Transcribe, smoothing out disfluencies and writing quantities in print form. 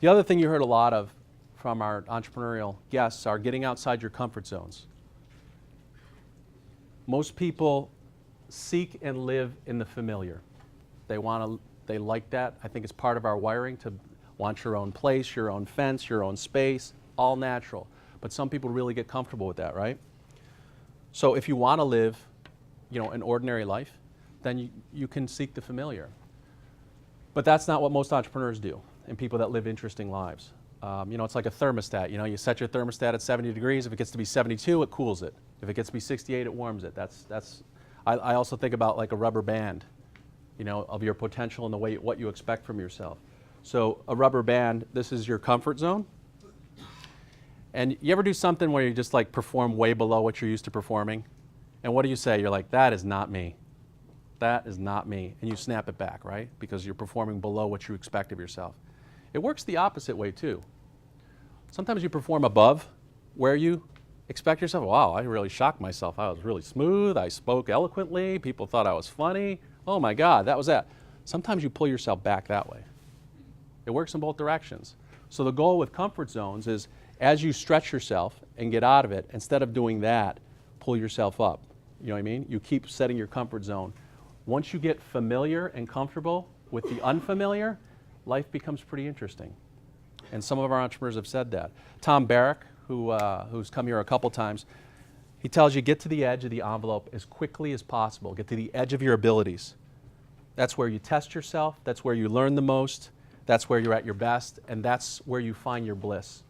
The other thing you heard a lot of from our entrepreneurial guests are getting outside your comfort zones. Most people seek and live in the familiar. They like that. I think it's part of our wiring to want your own place, your own fence, your own space, all natural. But some people really get comfortable with that, right? So if you want to live, an ordinary life, then you can seek the familiar. But that's not what most entrepreneurs do and people that live interesting lives. It's like a thermostat. You set your thermostat at 70 degrees. If it gets to be 72, it cools it. If it gets to be 68, it warms it. I also think about like a rubber band, of your potential and what you expect from yourself. So a rubber band, this is your comfort zone. And you ever do something where you just like perform way below what you're used to performing? And what do you say? You're like, that is not me. That is not me. And you snap it back, right? Because you're performing below what you expect of yourself. It works the opposite way too. Sometimes you perform above where you expect yourself. Wow, I really shocked myself. I was really smooth. I spoke eloquently. People thought I was funny. Oh my God, that was that. Sometimes you pull yourself back that way. It works in both directions. So the goal with comfort zones is as you stretch yourself and get out of it, instead of doing that, pull yourself up. You know what I mean? You keep setting your comfort zone. Once you get familiar and comfortable with the unfamiliar, life becomes pretty interesting. And some of our entrepreneurs have said that. Tom Barrack, who's come here a couple times, he tells you get to the edge of the envelope as quickly as possible. Get to the edge of your abilities. That's where you test yourself. That's where you learn the most. That's where you're at your best. And that's where you find your bliss.